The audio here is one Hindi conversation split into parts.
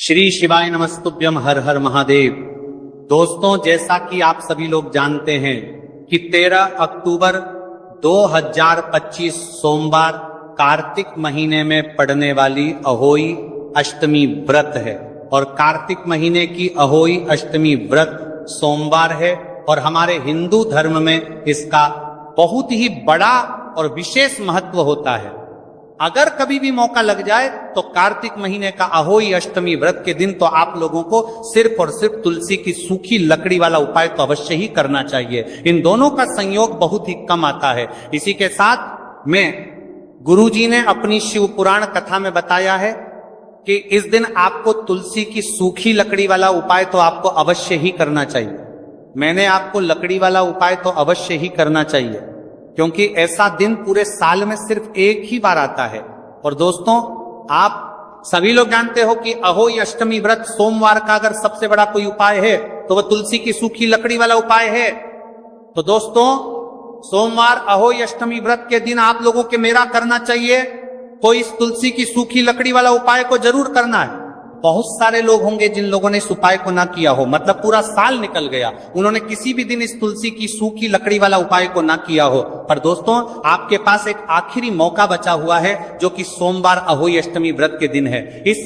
श्री शिवाय नमस्तुभ्यम, हर हर महादेव। दोस्तों, जैसा कि आप सभी लोग जानते हैं कि 13 अक्टूबर 2025 सोमवार कार्तिक महीने में पड़ने वाली अहोई अष्टमी व्रत है और कार्तिक महीने की अहोई अष्टमी व्रत सोमवार है और हमारे हिंदू धर्म में इसका बहुत ही बड़ा और विशेष महत्व होता है। अगर कभी भी मौका लग जाए तो कार्तिक महीने का अहोई अष्टमी व्रत के दिन तो आप लोगों को सिर्फ और सिर्फ तुलसी की सूखी लकड़ी वाला उपाय तो अवश्य ही करना चाहिए। इन दोनों का संयोग बहुत ही कम आता है। इसी के साथ में गुरुजी ने अपनी शिव पुराण कथा में बताया है कि इस दिन आपको तुलसी की सूखी लकड़ी वाला उपाय तो आपको अवश्य ही करना चाहिए। मैंने आपको लकड़ी वाला उपाय तो अवश्य ही करना चाहिए, क्योंकि ऐसा दिन पूरे साल में सिर्फ एक ही बार आता है। और दोस्तों, आप सभी लोग जानते हो कि अहोई अष्टमी व्रत सोमवार का अगर सबसे बड़ा कोई उपाय है तो वह तुलसी की सूखी लकड़ी वाला उपाय है। तो दोस्तों, सोमवार अहोई अष्टमी व्रत के दिन आप लोगों के मेरा करना चाहिए तो इस तुलसी की सूखी लकड़ी वाला उपाय को जरूर करना है। बहुत सारे लोग होंगे जिन लोगों ने इस उपाय को ना किया हो, मतलब पूरा साल निकल गया, उन्होंने किसी भी दिन इस तुलसी की सूखी लकड़ी वाला उपाय को ना किया हो। पर दोस्तों, आपके पास एक आखिरी मौका बचा हुआ है जो कि सोमवार अहोई अष्टमी व्रत के दिन है। इस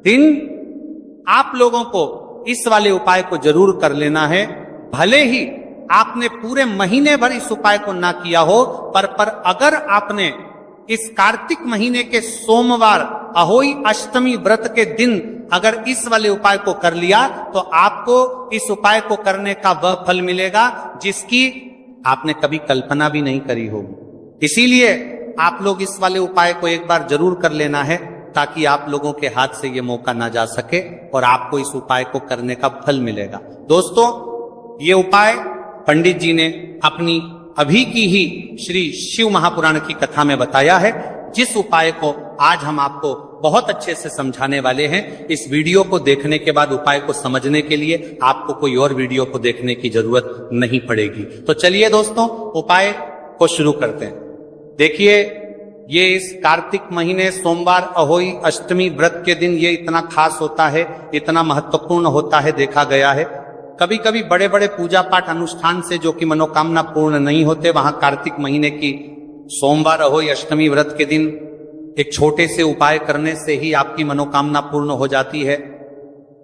दिन आप लोगों को इस वाले उपाय को जरूर कर लेना है। भले ही आपने पूरे महीने भर इस उपाय को ना किया हो, पर अगर आपने इस कार्तिक महीने के सोमवार अहोई अष्टमी व्रत के दिन अगर इस वाले उपाय को कर लिया तो आपको इस उपाय को करने का वह फल मिलेगा जिसकी आपने कभी कल्पना भी नहीं करी होगी। इसीलिए आप लोग इस वाले उपाय को एक बार जरूर कर लेना है ताकि आप लोगों के हाथ से ये मौका ना जा सके और आपको इस उपाय को करने का फल मिलेगा। दोस्तों, ये उपाय पंडित जी ने अपनी अभी की ही श्री शिव महापुराण की कथा में बताया है, जिस उपाय को आज हम आपको बहुत अच्छे से समझाने वाले हैं। इस वीडियो को देखने के बाद उपाय को समझने के लिए आपको कोई और वीडियो को देखने की जरूरत नहीं पड़ेगी। तो चलिए दोस्तों, उपाय को शुरू करते हैं। देखिए, ये इस कार्तिक महीने सोमवार अहोई अष्टमी व्रत के दिन ये इतना खास होता है, इतना महत्वपूर्ण होता है, देखा गया है। कभी कभी बड़े बड़े पूजा पाठ अनुष्ठान से जो कि मनोकामना पूर्ण नहीं होते, वहां कार्तिक महीने की सोमवार अहोई अष्टमी व्रत के दिन एक छोटे से उपाय करने से ही आपकी मनोकामना पूर्ण हो जाती है।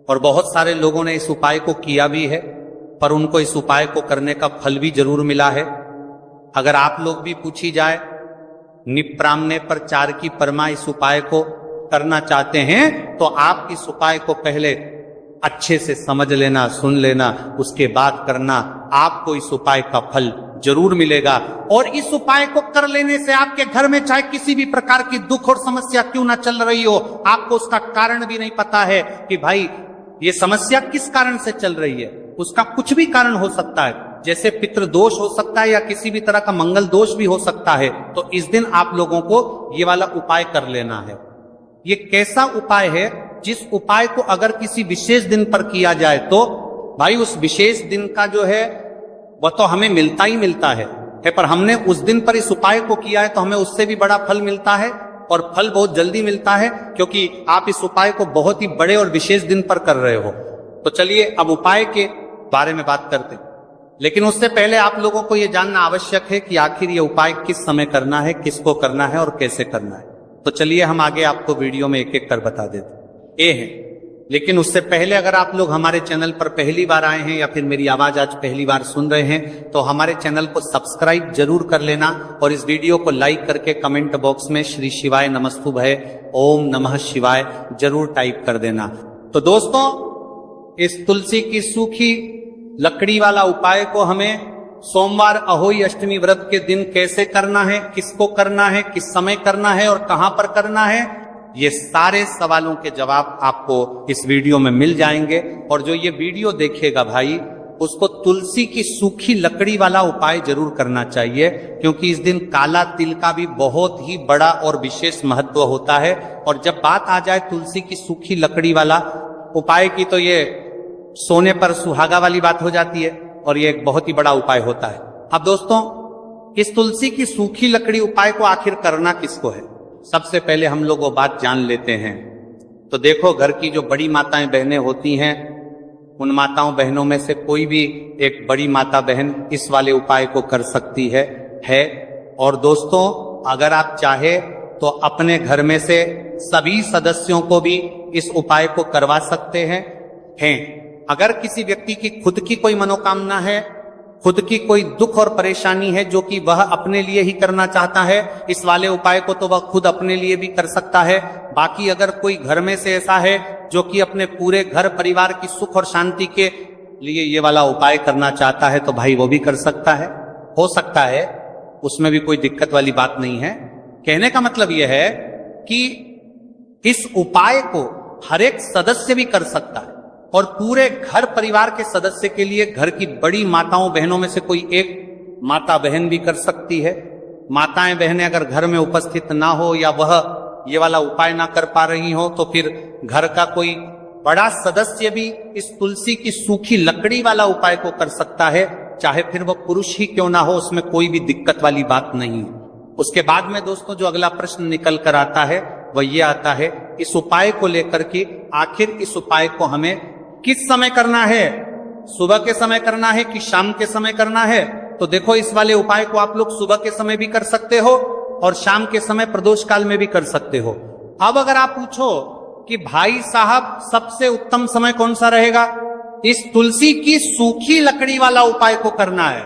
और बहुत सारे लोगों ने इस उपाय को किया भी है, पर उनको इस उपाय को करने का फल भी जरूर मिला है। अगर आप लोग भी पूछी जाए, निप्रामने पर चार की परमा इस उपाय को करना चाहते हैं तो आप इस उपाय को पहले अच्छे से समझ लेना, सुन लेना, उसके बाद करना। आपको इस उपाय का फल जरूर मिलेगा। और इस उपाय को कर लेने से आपके घर में चाहे किसी भी प्रकार की दुख और समस्या क्यों ना चल रही हो, आपको उसका कारण भी नहीं पता है कि भाई ये समस्या किस कारण से चल रही है। उसका कुछ भी कारण हो सकता है, जैसे पितृदोष हो सकता है या किसी भी तरह का मंगल दोष भी हो सकता है। तो इस दिन आप लोगों को ये वाला उपाय कर लेना है। ये कैसा उपाय है? जिस उपाय को अगर किसी विशेष दिन पर किया जाए तो भाई उस विशेष दिन का जो है वह तो हमें मिलता ही मिलता है, पर हमने उस दिन पर इस उपाय को किया है तो हमें उससे भी बड़ा फल मिलता है और फल बहुत जल्दी मिलता है, क्योंकि आप इस उपाय को बहुत ही बड़े और विशेष दिन पर कर रहे हो। तो चलिए अब उपाय के बारे में बात करते हैं, लेकिन उससे पहले आप लोगों को यह जानना आवश्यक है कि आखिर ये उपाय किस समय करना है, किसको करना है और कैसे करना है। तो चलिए हम आगे आपको वीडियो में एक एक कर बता देते हैं। ये है, लेकिन उससे पहले अगर आप लोग हमारे चैनल पर पहली बार आए हैं या फिर मेरी आवाज आज पहली बार सुन रहे हैं तो हमारे चैनल को सब्सक्राइब जरूर कर लेना और इस वीडियो को लाइक करके कमेंट बॉक्स में श्री शिवाय नमस्तुभ्य ओम नमः शिवाय जरूर टाइप कर देना। तो दोस्तों, इस तुलसी की सूखी लकड़ी वाला उपाय को हमें सोमवार अहोई अष्टमी व्रत के दिन कैसे करना है, किसको करना है, किस समय करना है और कहां पर करना है, ये सारे सवालों के जवाब आपको इस वीडियो में मिल जाएंगे। और जो ये वीडियो देखेगा भाई, उसको तुलसी की सूखी लकड़ी वाला उपाय जरूर करना चाहिए, क्योंकि इस दिन काला तिल का भी बहुत ही बड़ा और विशेष महत्व होता है। और जब बात आ जाए तुलसी की सूखी लकड़ी वाला उपाय की तो ये सोने पर सुहागा वाली बात हो जाती है और ये एक बहुत ही बड़ा उपाय होता है। अब दोस्तों, इस तुलसी की सूखी लकड़ी उपाय को आखिर करना किसको है, सबसे पहले हम लोग वो बात जान लेते हैं। तो देखो, घर की जो बड़ी माताएं बहनें होती हैं, उन माताओं बहनों में से कोई भी एक बड़ी माता बहन इस वाले उपाय को कर सकती है। और दोस्तों, अगर आप चाहे तो अपने घर में से सभी सदस्यों को भी इस उपाय को करवा सकते हैं। अगर किसी व्यक्ति की खुद की कोई मनोकामना है, खुद की कोई दुख और परेशानी है जो कि वह अपने लिए ही करना चाहता है, इस वाले उपाय को तो वह खुद अपने लिए भी कर सकता है। बाकी अगर कोई घर में से ऐसा है जो कि अपने पूरे घर परिवार की सुख और शांति के लिए ये वाला उपाय करना चाहता है, तो भाई वो भी कर सकता है, हो सकता है, उसमें भी कोई दिक्कत वाली बात नहीं है। कहने का मतलब यह है कि इस उपाय को हर एक सदस्य भी कर सकता है और पूरे घर परिवार के सदस्य के लिए घर की बड़ी माताओं बहनों में से कोई एक माता बहन भी कर सकती है। माताएं बहनें अगर घर में उपस्थित ना हो या वह ये वाला उपाय ना कर पा रही हो, तो फिर घर का कोई बड़ा सदस्य भी इस तुलसी की सूखी लकड़ी वाला उपाय को कर सकता है, चाहे फिर वह पुरुष ही क्यों ना हो, उसमें कोई भी दिक्कत वाली बात नहीं है। उसके बाद में दोस्तों जो अगला प्रश्न निकल कर आता है वह ये आता है, इस उपाय को लेकर के आखिर इस उपाय को हमें किस समय करना है, सुबह के समय करना है कि शाम के समय करना है? तो देखो, इस वाले उपाय को आप लोग सुबह के समय भी कर सकते हो और शाम के समय प्रदोष काल में भी कर सकते हो। अब अगर आप पूछो कि भाई साहब सबसे उत्तम समय कौन सा रहेगा, इस तुलसी की सूखी लकड़ी वाला उपाय को करना है,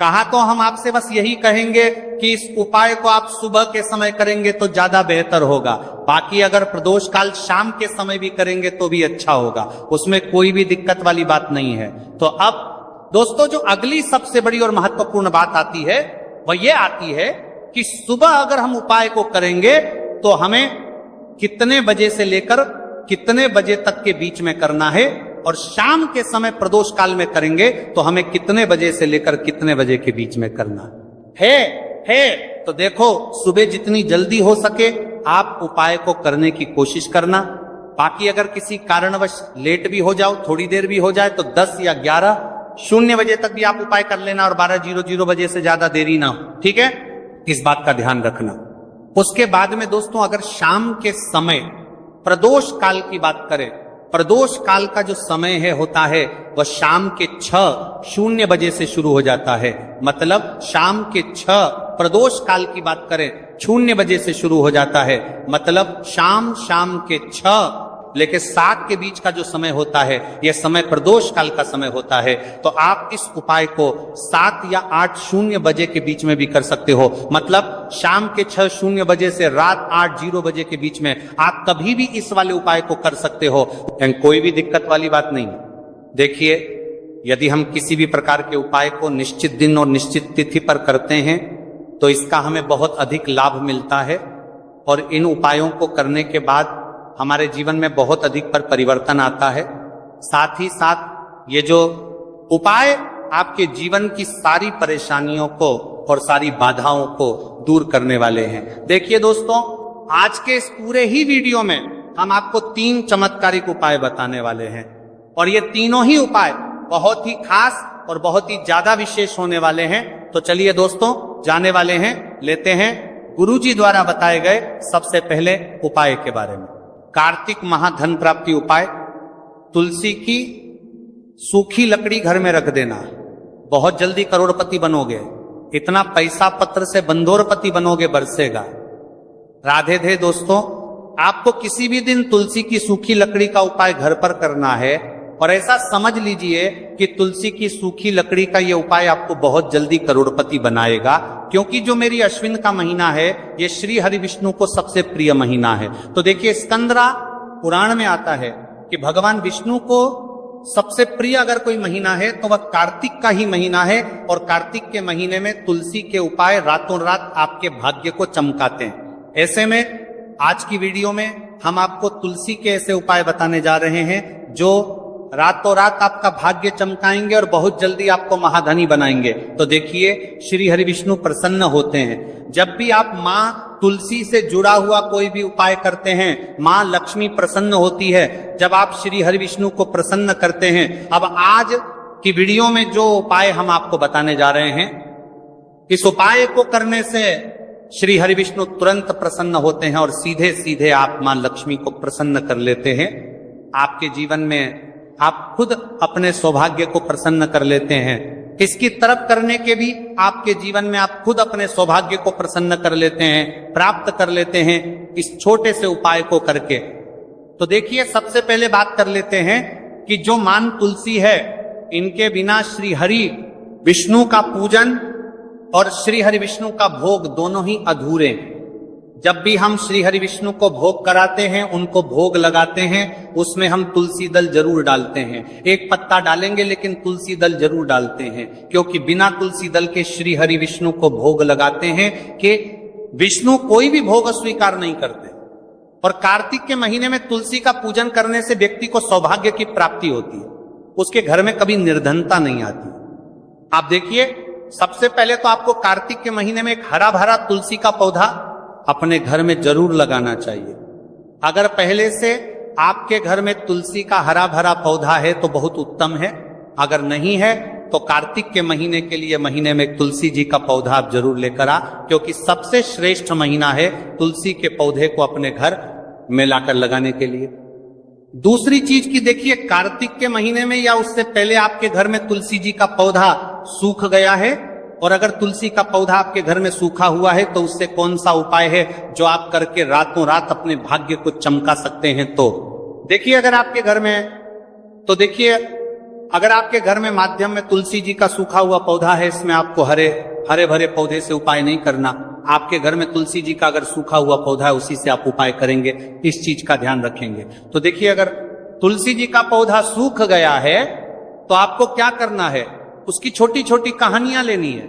कहा तो हम आपसे बस यही कहेंगे कि इस उपाय को आप सुबह के समय करेंगे तो ज्यादा बेहतर होगा। बाकी अगर प्रदोष काल शाम के समय भी करेंगे तो भी अच्छा होगा, उसमें कोई भी दिक्कत वाली बात नहीं है। तो अब दोस्तों जो अगली सबसे बड़ी और महत्वपूर्ण बात आती है वह यह आती है कि सुबह अगर हम उपाय को करेंगे तो हमें कितने बजे से लेकर कितने बजे तक के बीच में करना है, और शाम के समय प्रदोष काल में करेंगे तो हमें कितने बजे से लेकर कितने बजे के बीच में करना है। तो देखो, सुबह जितनी जल्दी हो सके आप उपाय को करने की कोशिश करना। बाकी अगर किसी कारणवश लेट भी हो जाओ, थोड़ी देर भी हो जाए, तो 10 या 11:00 बजे तक भी आप उपाय कर लेना और 12:00 बजे से ज्यादा देरी ना हो, ठीक है? इस बात का ध्यान रखना। उसके बाद में दोस्तों अगर शाम के समय प्रदोष काल की बात करें, प्रदोष काल का जो समय है होता है वह शाम के 6:00 बजे से शुरू हो जाता है। मतलब शाम के 6 प्रदोष काल की बात करें 0 बजे से शुरू हो जाता है। मतलब शाम के 6 लेके 7 के बीच का जो समय होता है यह समय प्रदोष काल का समय होता है। तो आप इस उपाय को 7 या 8:00 बजे के बीच में भी कर सकते हो। मतलब शाम के 6:00 बजे से रात 8:00 बजे के बीच में आप कभी भी इस वाले उपाय को कर सकते हो, कोई भी दिक्कत वाली बात नहीं। देखिए, यदि हम किसी भी प्रकार के उपाय को निश्चित दिन और निश्चित तिथि पर करते हैं तो इसका हमें बहुत अधिक लाभ मिलता है और इन उपायों को करने के बाद हमारे जीवन में बहुत अधिक पर परिवर्तन आता है। साथ ही साथ ये जो उपाय आपके जीवन की सारी परेशानियों को और सारी बाधाओं को दूर करने वाले हैं। देखिए दोस्तों, आज के इस पूरे ही वीडियो में हम आपको 3 चमत्कारिक उपाय बताने वाले हैं और ये तीनों ही उपाय बहुत ही खास और बहुत ही ज्यादा विशेष होने वाले हैं। तो चलिए दोस्तों, जाने वाले हैं, लेते हैं गुरुजी द्वारा बताए गए सबसे पहले उपाय के बारे में। कार्तिक महाधन प्राप्ति उपाय, तुलसी की सूखी लकड़ी घर में रख देना, बहुत जल्दी करोड़पति बनोगे, इतना पैसा पत्र से बंदोरपति बनोगे, बरसेगा। राधे थे दोस्तों, आपको किसी भी दिन तुलसी की सूखी लकड़ी का उपाय घर पर करना है और ऐसा समझ लीजिए कि तुलसी की सूखी लकड़ी का यह उपाय आपको बहुत जल्दी करोड़पति बनाएगा, क्योंकि जो मेरी अश्विन का महीना है ये श्री हरि विष्णु को सबसे प्रिय महीना है। तो देखिए, स्कंदरा पुराण में आता है कि भगवान विष्णु को सबसे प्रिय अगर कोई महीना है तो वह कार्तिक का ही महीना है और कार्तिक के महीने में तुलसी के उपाय रातों रात आपके भाग्य को चमकाते हैं। ऐसे में आज की वीडियो में हम आपको तुलसी के ऐसे उपाय बताने जा रहे हैं जो रातों रात आपका भाग्य चमकाएंगे और बहुत जल्दी आपको महाधनी बनाएंगे। तो देखिए, श्री हरि विष्णु प्रसन्न होते हैं जब भी आप माँ तुलसी से जुड़ा हुआ कोई भी उपाय करते हैं। माँ लक्ष्मी प्रसन्न होती है जब आप श्री हरि विष्णु को प्रसन्न करते हैं। अब आज की वीडियो में जो उपाय हम आपको बताने जा रहे हैं, इस उपाय को करने से श्री हरि विष्णु तुरंत प्रसन्न होते हैं और सीधे सीधे आप मां लक्ष्मी को प्रसन्न कर लेते हैं। आपके जीवन में आप खुद अपने सौभाग्य को प्रसन्न कर लेते हैं। इसकी तरफ करने के भी आपके जीवन में आप खुद अपने सौभाग्य को प्रसन्न कर लेते हैं, प्राप्त कर लेते हैं इस छोटे से उपाय को करके। तो देखिए, सबसे पहले बात कर लेते हैं कि जो मान तुलसी है, इनके बिना श्री हरि विष्णु का पूजन और श्री हरि विष्णु का भोग दोनों ही अधूरे हैं। जब भी हम श्री हरि विष्णु को भोग कराते हैं, उनको भोग लगाते हैं, उसमें हम तुलसी दल जरूर डालते हैं। एक पत्ता डालेंगे लेकिन तुलसी दल जरूर डालते हैं, क्योंकि बिना तुलसी दल के श्री हरि विष्णु को भोग लगाते हैं कि विष्णु कोई भी भोग अस्वीकार नहीं करते। और कार्तिक के महीने में तुलसी का पूजन करने से व्यक्ति को सौभाग्य की प्राप्ति होती है, उसके घर में कभी निर्धनता नहीं आती। आप देखिए, सबसे पहले तो आपको कार्तिक के महीने में एक हरा भरा तुलसी का पौधा अपने घर में जरूर लगाना चाहिए। अगर पहले से आपके घर में तुलसी का हरा भरा पौधा है तो बहुत उत्तम है, अगर नहीं है तो कार्तिक के महीने के लिए महीने में तुलसी जी का पौधा आप जरूर लेकर आ, क्योंकि सबसे श्रेष्ठ महीना है तुलसी के पौधे को अपने घर में लाकर लगाने के लिए। दूसरी चीज की देखिए, कार्तिक के महीने में या उससे पहले आपके घर में तुलसी जी का पौधा सूख गया है, और अगर तुलसी का पौधा आपके घर में सूखा हुआ है तो उससे कौन सा उपाय है जो आप करके रातों रात अपने भाग्य को चमका सकते हैं। तो देखिए, अगर आपके घर में माध्यम में तुलसी जी का सूखा हुआ पौधा है, इसमें आपको हरे भरे पौधे से उपाय नहीं करना। आपके घर में तुलसी जी का अगर सूखा हुआ पौधा है, उसी से आप उपाय करेंगे, इस चीज का ध्यान रखेंगे। तो देखिए, अगर तुलसी जी का पौधा सूख गया है तो आपको क्या करना है, उसकी छोटी छोटी कहानियां लेनी है,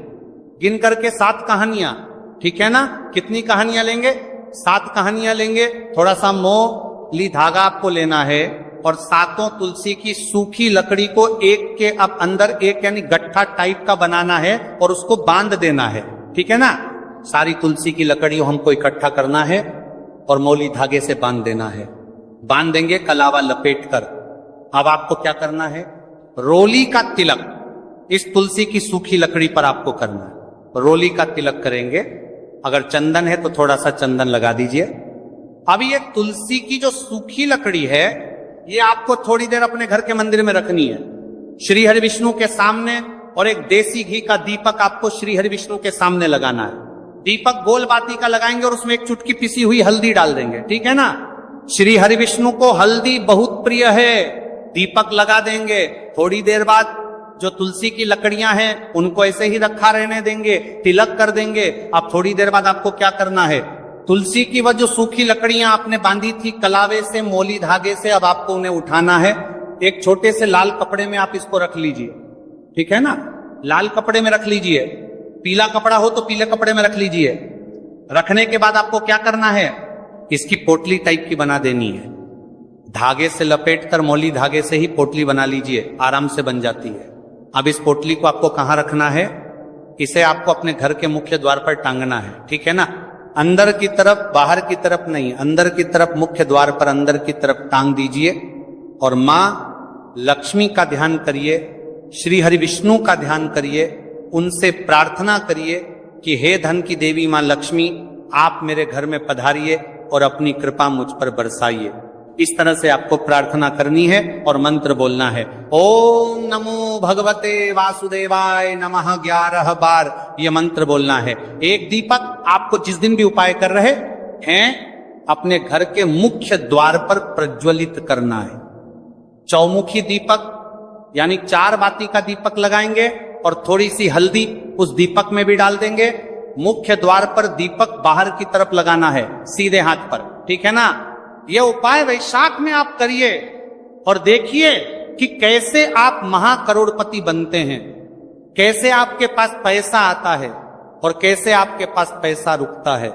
गिन करके 7 कहानियां, ठीक है ना। कितनी कहानियां लेंगे? 7 कहानियां लेंगे। थोड़ा सा मोली धागा आपको लेना है और 7 तुलसी की सूखी लकड़ी को एक के अब अंदर एक यानी गट्ठा टाइप का बनाना है और उसको बांध देना है, ठीक है ना। सारी तुलसी की लकड़ियों हमको इकट्ठा करना है और मोली धागे से बांध देना है। बांध देंगे कलावा लपेट कर। अब आपको क्या करना है, रोली का तिलक इस तुलसी की सूखी लकड़ी पर आपको करना है। रोली का तिलक करेंगे। अगर चंदन है तो थोड़ा सा चंदन लगा दीजिए। अभी ये तुलसी की जो सूखी लकड़ी है, ये आपको थोड़ी देर अपने घर के मंदिर में रखनी है, श्री हरि विष्णु के सामने, और एक देसी घी का दीपक आपको श्री हरि विष्णु के सामने लगाना है। दीपक गोल बाती का लगाएंगे और उसमें एक चुटकी पिसी हुई हल्दी डाल देंगे, ठीक है ना। श्री हरि विष्णु को हल्दी बहुत प्रिय है। दीपक लगा देंगे। थोड़ी देर बाद जो तुलसी की लकड़ियां हैं उनको ऐसे ही रखा रहने देंगे, तिलक कर देंगे। अब थोड़ी देर बाद आपको क्या करना है, तुलसी की वह जो सूखी लकड़ियां आपने बांधी थी कलावे से, मोली धागे से, अब आपको उन्हें उठाना है। एक छोटे से लाल कपड़े में आप इसको रख लीजिए, ठीक है ना। लाल कपड़े में रख लीजिए, पीला कपड़ा हो तो पीले कपड़े में रख लीजिए। रखने के बाद आपको क्या करना है, इसकी पोटली टाइप की बना देनी है। धागे से लपेटकर मोली धागे से ही पोटली बना लीजिए, आराम से बन जाती है। अब इस पोटली को आपको कहां रखना है, इसे आपको अपने घर के मुख्य द्वार पर टांगना है, ठीक है ना। अंदर की तरफ, बाहर की तरफ नहीं, अंदर की तरफ मुख्य द्वार पर अंदर की तरफ टांग दीजिए। और मां लक्ष्मी का ध्यान करिए, श्री हरि विष्णु का ध्यान करिए, उनसे प्रार्थना करिए कि हे धन की देवी मां लक्ष्मी, आप मेरे घर में पधारिए और अपनी कृपा मुझ पर बरसाइए। इस तरह से आपको प्रार्थना करनी है और मंत्र बोलना है। ओम नमो भगवते वासुदेवाय नमः 11 बार ये मंत्र बोलना है। एक दीपक आपको जिस दिन भी उपाय कर रहे हैं अपने घर के मुख्य द्वार पर प्रज्वलित करना है। चौमुखी दीपक यानी 4 बाती का दीपक लगाएंगे और थोड़ी सी हल्दी उस दीपक में भी डाल देंगे। मुख्य द्वार पर दीपक बाहर की तरफ लगाना है, सीधे हाथ पर, ठीक है ना। यह उपाय वैशाख में आप करिए और देखिए कि कैसे आप महाकरोड़पति बनते हैं, कैसे आपके पास पैसा आता है और कैसे आपके पास पैसा रुकता है।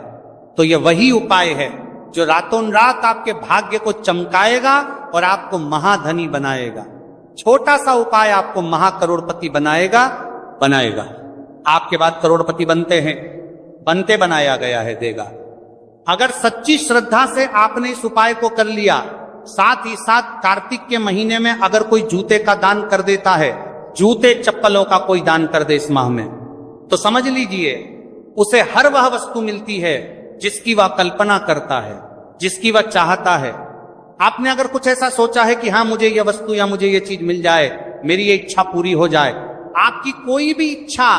तो यह वही उपाय है जो रातों रात आपके भाग्य को चमकाएगा और आपको महाधनी बनाएगा। छोटा सा उपाय आपको महाकरोड़पति बनाएगा। आपके बाद करोड़पति बनते हैं, बनते बनाया गया है, देगा। अगर सच्ची श्रद्धा से आपने इस उपाय को कर लिया, साथ ही साथ कार्तिक के महीने में अगर कोई जूते का दान कर देता है, जूते चप्पलों का कोई दान कर दे इस माह में, तो समझ लीजिए उसे हर वह वस्तु मिलती है जिसकी वह कल्पना करता है, जिसकी वह चाहता है। आपने अगर कुछ ऐसा सोचा है कि हाँ मुझे यह वस्तु या मुझे यह चीज मिल जाए, मेरी ये इच्छा पूरी हो जाए, आपकी कोई भी इच्छा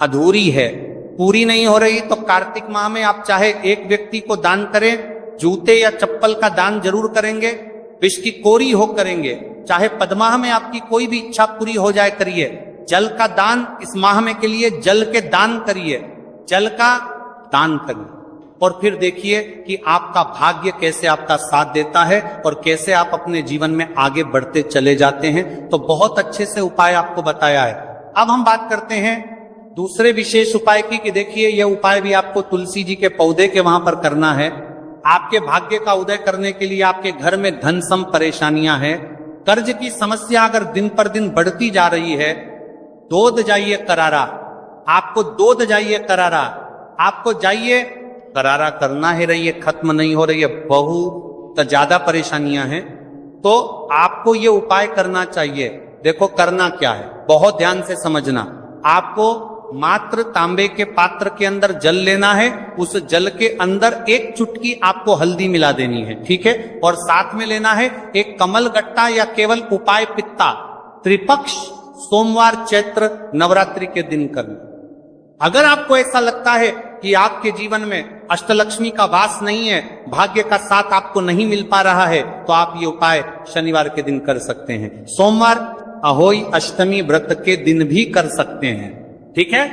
अधूरी है, पूरी नहीं हो रही, तो कार्तिक माह में आप चाहे एक व्यक्ति को दान करें, जूते या चप्पल का दान जरूर करेंगे, विष की कोरी हो करेंगे, चाहे पद्माह में आपकी कोई भी इच्छा पूरी हो जाए करिए। जल का दान इस माह में के लिए जल के दान करिए, जल का दान करिए, और फिर देखिए कि आपका भाग्य कैसे आपका साथ देता है और कैसे आप अपने जीवन में आगे बढ़ते चले जाते हैं। तो बहुत अच्छे से उपाय आपको बताया है। अब हम बात करते हैं दूसरे विशेष उपाय की, कि देखिए यह उपाय भी आपको तुलसी जी के पौधे के वहां पर करना है। आपके भाग्य का उदय करने के लिए आपके घर में धन सम परेशानियां हैं, कर्ज की समस्या अगर दिन पर दिन बढ़ती जा रही है, दूध जाइए करारा, आपको दूध जाइए करारा, आपको जाइए करारा करना है, रही है खत्म नहीं हो रही है, बहुत ज्यादा परेशानियां हैं, तो आपको ये उपाय करना चाहिए। देखो करना क्या है, बहुत ध्यान से समझना। आपको मात्र तांबे के पात्र के अंदर जल लेना है, उस जल के अंदर एक चुटकी आपको हल्दी मिला देनी है, ठीक है, और साथ में लेना है एक कमल गट्टा या केवल उपाय पित्ता, त्रिपक्ष सोमवार चैत्र नवरात्रि के दिन करना। अगर आपको ऐसा लगता है कि आपके जीवन में अष्टलक्ष्मी का वास नहीं है, भाग्य का साथ आपको नहीं मिल पा रहा है, तो आप ये उपाय शनिवार के दिन कर सकते हैं। सोमवार अहोई अष्टमी व्रत के दिन भी कर सकते हैं, ठीक है।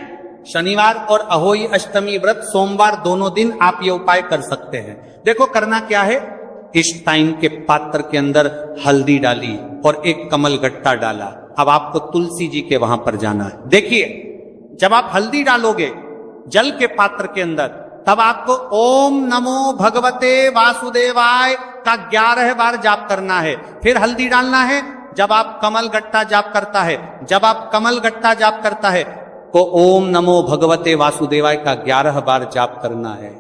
शनिवार और अहोई अष्टमी व्रत सोमवार दोनों दिन आप ये उपाय कर सकते हैं। देखो करना क्या है, इस टाइम के पात्र के अंदर हल्दी डाली और एक कमल गट्टा डाला। अब आपको तुलसी जी के वहां पर जाना है। देखिए जब आप हल्दी डालोगे जल के पात्र के अंदर, तब आपको ओम नमो भगवते वासुदेवाय का 11 बार जाप करना है। फिर हल्दी डालना है जब आप कमल गट्टा जाप करता है, जब आप कमल गट्टा जाप करता है तो ओम नमो भगवते वासुदेवाय का 11 बार जाप करना है,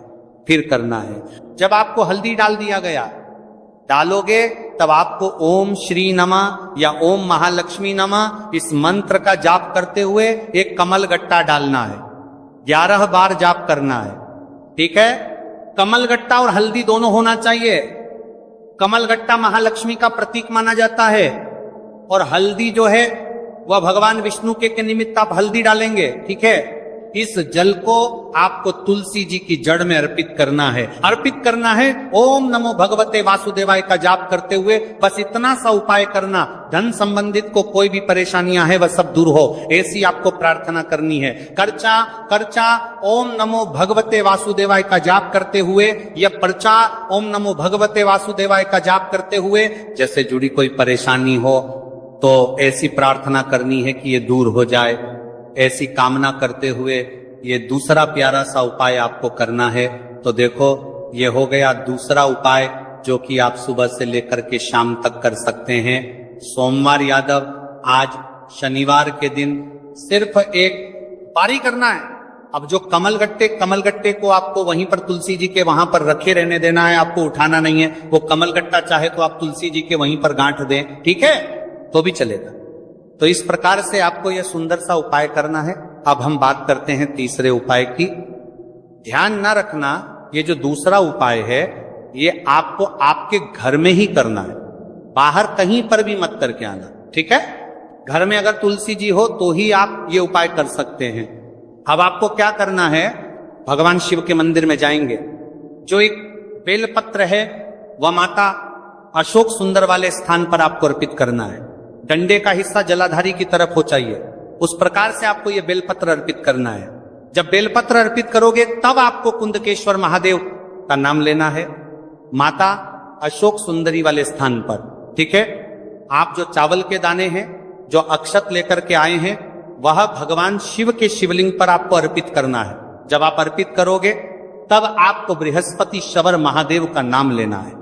फिर करना है। जब आपको हल्दी डाल दिया गया, डालोगे तब आपको ओम श्री नमः या ओम महालक्ष्मी नमः इस मंत्र का जाप करते हुए एक कमल गट्टा डालना है, 11 बार जाप करना है, ठीक है। कमल गट्टा और हल्दी दोनों होना चाहिए। कमल गट्टा महालक्ष्मी का प्रतीक माना जाता है, और हल्दी जो है वह भगवान विष्णु के निमित्त आप हल्दी डालेंगे, ठीक है। इस जल को आपको तुलसी जी की जड़ में अर्पित करना है, अर्पित करना है ओम नमो भगवते वासुदेवाय का जाप करते हुए। बस इतना सा उपाय करना, धन संबंधित को कोई भी परेशानियां है वह सब दूर हो, ऐसी आपको प्रार्थना करनी है। कर्चा कर्चा ओम नमो भगवते वासुदेवाय का जाप करते हुए, या पर्चा ओम नमो भगवते वासुदेवाय का जाप करते हुए, जैसे जुड़ी कोई परेशानी हो तो ऐसी प्रार्थना करनी है कि ये दूर हो जाए। ऐसी कामना करते हुए ये दूसरा प्यारा सा उपाय आपको करना है। तो देखो ये हो गया दूसरा उपाय, जो कि आप सुबह से लेकर के शाम तक कर सकते हैं। सोमवार यादव आज शनिवार के दिन सिर्फ एक पारी करना है। अब जो कमल गट्टे को आपको वहीं पर तुलसी जी के वहां पर रखे रहने देना है, आपको उठाना नहीं है। वो कमल गट्टा चाहे तो आप तुलसी जी के वहीं पर गांठ दें, ठीक है, तो भी चलेगा। तो इस प्रकार से आपको यह सुंदर सा उपाय करना है। अब हम बात करते हैं तीसरे उपाय की। ध्यान ना रखना, ये जो दूसरा उपाय है ये आपको आपके घर में ही करना है, बाहर कहीं पर भी मत करके आना, ठीक है। घर में अगर तुलसी जी हो तो ही आप ये उपाय कर सकते हैं। अब आपको क्या करना है, भगवान शिव के मंदिर में जाएंगे, जो एक बेलपत्र है वह माता अशोक सुंदर वाले स्थान पर आपको अर्पित करना है। डंडे का हिस्सा जलाधारी की तरफ हो चाहिए, उस प्रकार से आपको यह बेलपत्र अर्पित करना है। जब बेलपत्र अर्पित करोगे तब आपको कुंदकेश्वर महादेव का नाम लेना है, माता अशोक सुंदरी वाले स्थान पर, ठीक है। आप जो चावल के दाने हैं, जो अक्षत लेकर के आए हैं, वह भगवान शिव के शिवलिंग पर आपको अर्पित करना है। जब आप अर्पित करोगे तब आपको बृहस्पति शवर महादेव का नाम लेना है।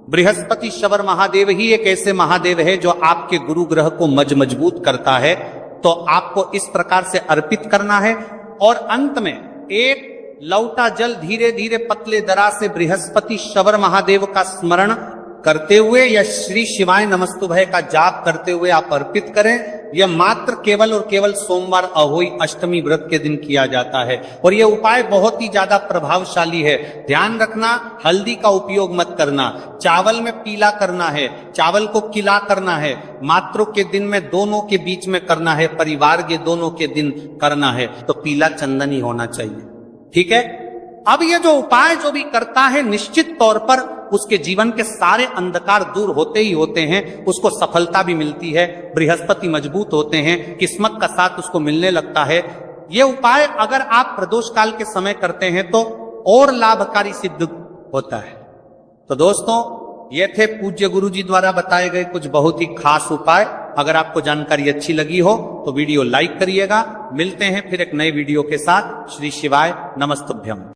बृहस्पति शवर महादेव ही एक ऐसे महादेव है जो आपके गुरु ग्रह को मजबूत करता है। तो आपको इस प्रकार से अर्पित करना है, और अंत में एक लौटा जल धीरे धीरे पतले दरा से बृहस्पति शवर महादेव का स्मरण करते हुए या श्री शिवाय नमस्तुभय का जाप करते हुए आप अर्पित करें। यह मात्र केवल और केवल सोमवार अहोई अष्टमी व्रत के दिन किया जाता है। और यह उपाय बहुत ही ज्यादा प्रभावशाली है। ध्यान रखना, हल्दी का उपयोग मत करना, चावल में पीला करना है, चावल को किला करना है, मात्रों के दिन में दोनों के बीच में करना है, परिवार के दोनों के दिन करना है, तो पीला चंदन ही होना चाहिए। ठीक है। अब ये जो उपाय जो भी करता है, निश्चित तौर पर उसके जीवन के सारे अंधकार दूर होते ही होते हैं, उसको सफलता भी मिलती है, बृहस्पति मजबूत होते हैं, किस्मत का साथ उसको मिलने लगता है। ये उपाय अगर आप प्रदोष काल के समय करते हैं तो और लाभकारी सिद्ध होता है। तो दोस्तों, ये थे पूज्य गुरु जी द्वारा बताए गए कुछ बहुत ही खास उपाय। अगर आपको जानकारी अच्छी लगी हो तो वीडियो लाइक करिएगा। मिलते हैं फिर एक नए वीडियो के साथ। श्री शिवाय नमस्तुभ्यम।